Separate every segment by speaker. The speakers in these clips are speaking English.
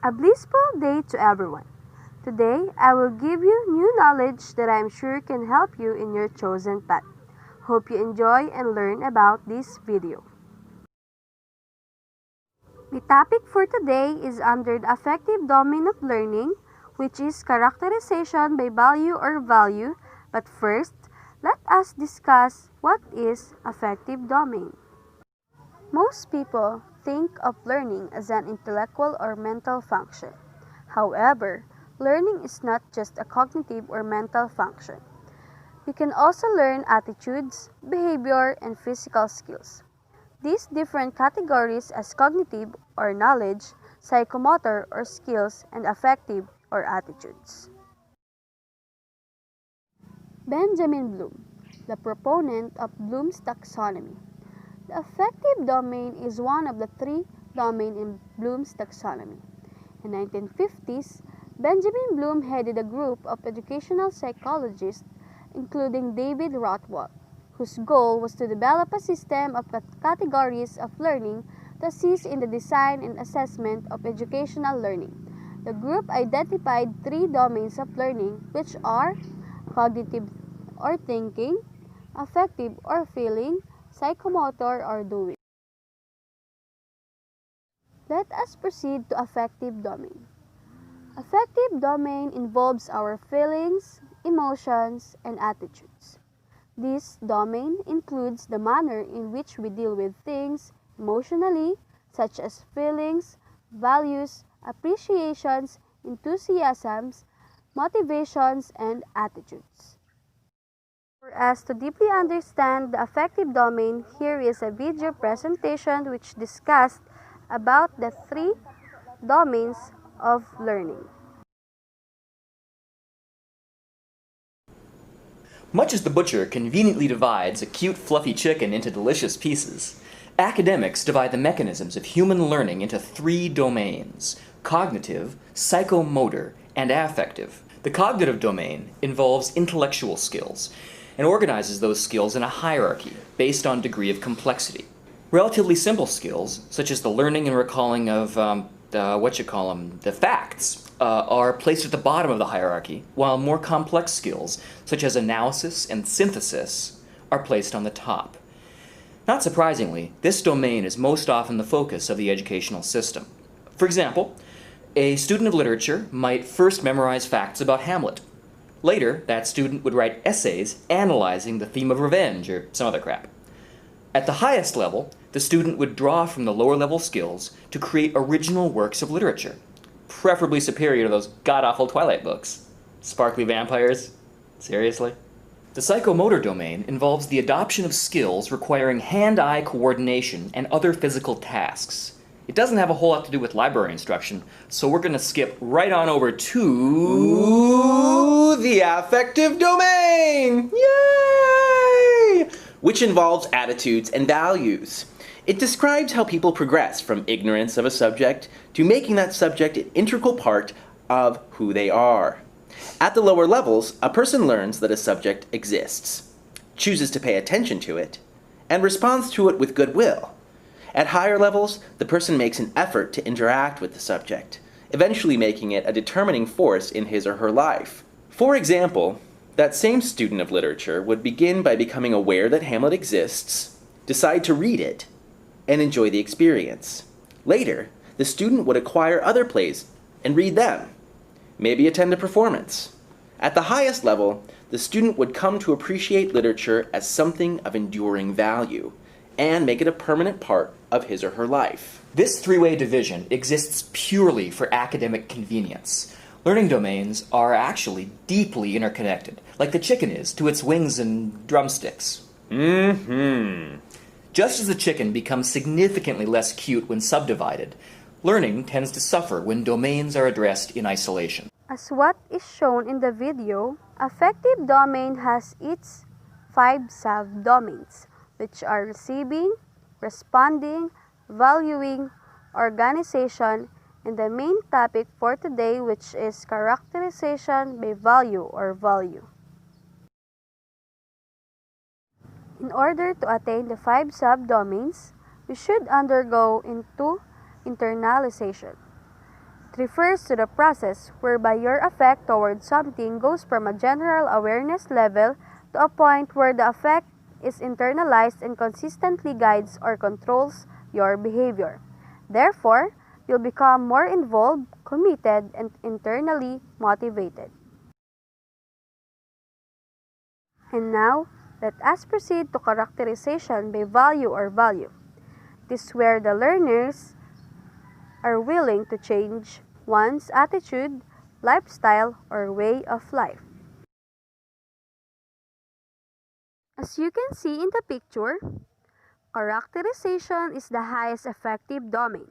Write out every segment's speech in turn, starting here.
Speaker 1: A blissful day to everyone. Today, I will give you new knowledge that I am sure can help you in your chosen path. Hope you enjoy and learn about this video. The topic for today is under the affective domain of learning, which is characterization by value or value. But first, let us discuss what is affective domain. Most people think of learning as an intellectual or mental function. However, learning is not just a cognitive or mental function. We can also learn attitudes, behavior, and physical skills. These different categories as cognitive or knowledge, psychomotor or skills, and affective or attitudes. Benjamin Bloom, the proponent of Bloom's taxonomy. The affective domain is one of the three domains in Bloom's taxonomy. In the 1950s, Benjamin Bloom headed a group of educational psychologists, including David Rothwell, whose goal was to develop a system of categories of learning to assist in the design and assessment of educational learning. The group identified three domains of learning, which are cognitive or thinking, affective or feeling, psychomotor or doing. Let us proceed to affective domain. Affective domain involves our feelings, emotions, and attitudes. This domain includes the manner in which we deal with things emotionally, such as feelings, values, appreciations, enthusiasms, motivations, and attitudes. For us to deeply understand the affective domain, here is a video presentation which discussed about the three domains of learning.
Speaker 2: Much as the butcher conveniently divides a cute, fluffy chicken into delicious pieces, academics divide the mechanisms of human learning into three domains: cognitive, psychomotor, and affective. The cognitive domain involves intellectual skills and organizes those skills in a hierarchy based on degree of complexity. Relatively simple skills, such as the learning and recalling of the facts, are placed at the bottom of the hierarchy, while more complex skills, such as analysis and synthesis, are placed on the top. Not surprisingly, this domain is most often the focus of the educational system. For example, a student of literature might first memorize facts about Hamlet. Later, that student would write essays analyzing the theme of revenge or some other crap. At the highest level, the student would draw from the lower level skills to create original works of literature, preferably superior to those god-awful Twilight books. Sparkly vampires? Seriously? The psychomotor domain involves the adoption of skills requiring hand-eye coordination and other physical tasks. It doesn't have a whole lot to do with library instruction, so we're going to skip right on over to
Speaker 3: the affective domain! Yay! Which involves attitudes and values. It describes how people progress from ignorance of a subject to making that subject an integral part of who they are. At the lower levels, a person learns that a subject exists, chooses to pay attention to it, and responds to it with goodwill. At higher levels, the person makes an effort to interact with the subject, eventually making it a determining force in his or her life. For example, that same student of literature would begin by becoming aware that Hamlet exists, decide to read it, and enjoy the experience. Later, the student would acquire other plays and read them, maybe attend a performance. At the highest level, the student would come to appreciate literature as something of enduring value, and make it a permanent part of his or her life.
Speaker 2: This three-way division exists purely for academic convenience. Learning domains are actually deeply interconnected, like the chicken is to its wings and drumsticks. Just as the chicken becomes significantly less cute when subdivided, learning tends to suffer when domains are addressed in isolation.
Speaker 1: As what is shown in the video, affective domain has its 5 subdomains, which are receiving, responding, valuing, organization, and the main topic for today, which is characterization by value or value. In order to attain the 5 subdomains, we should undergo into internalization. It refers to the process whereby your affect towards something goes from a general awareness level to a point where the affect is internalized and consistently guides or controls your behavior. Therefore, you'll become more involved, committed, and internally motivated. And now, let us proceed to characterization by value or value. This is where the learners are willing to change one's attitude, lifestyle, or way of life. As you can see in the picture, characterization is the highest effective domain.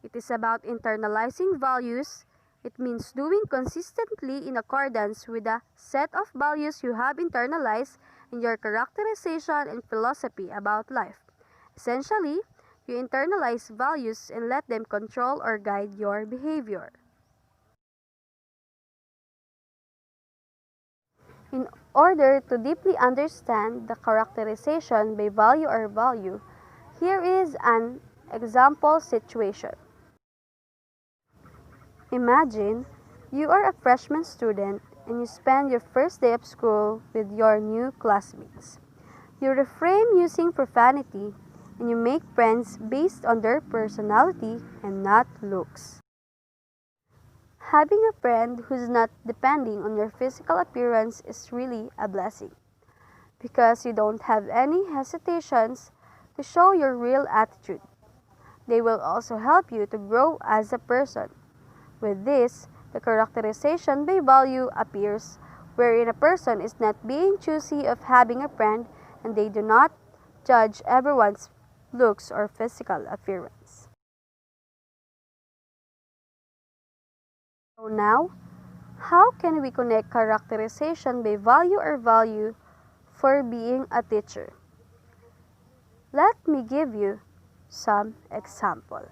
Speaker 1: It is about internalizing values. It means doing consistently in accordance with the set of values you have internalized in your characterization and philosophy about life. Essentially, you internalize values and let them control or guide your behavior. In order to deeply understand the characterization by value or value, here is an example situation. Imagine you are a freshman student and you spend your first day of school with your new classmates. You refrain using profanity and you make friends based on their personality and not looks. Having a friend who's not depending on your physical appearance is really a blessing because you don't have any hesitations to show your real attitude. They will also help you to grow as a person. With this, the characterization by value appears, wherein a person is not being choosy of having a friend and they do not judge everyone's looks or physical appearance. So now, how can we connect characterization by value or value for being a teacher? Let me give you some example.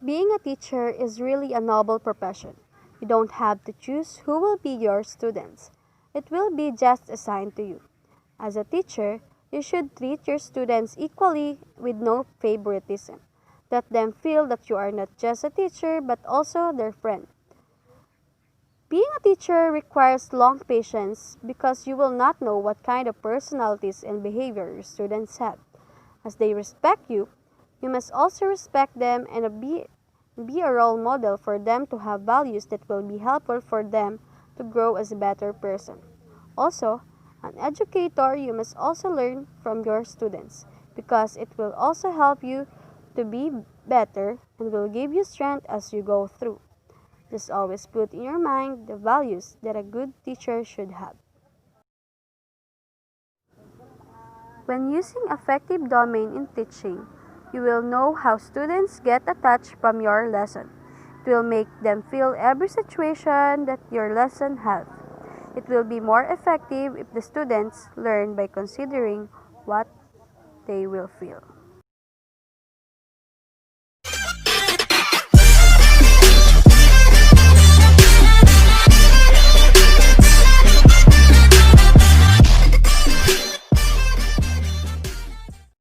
Speaker 1: Being a teacher is really a noble profession. You don't have to choose who will be your students. It will be just assigned to you. As a teacher, you should treat your students equally with no favoritism. Let them feel that you are not just a teacher but also their friend. Being a teacher requires long patience because you will not know what kind of personalities and behavior your students have. As they respect you, you must also respect them and be a role model for them to have values that will be helpful for them to grow as a better person. Also, an educator, you must also learn from your students because it will also help you to be better and will give you strength as you go through. Just always put in your mind the values that a good teacher should have. When using affective domain in teaching, you will know how students get attached from your lesson. It will make them feel every situation that your lesson has. It will be more effective if the students learn by considering what they will feel.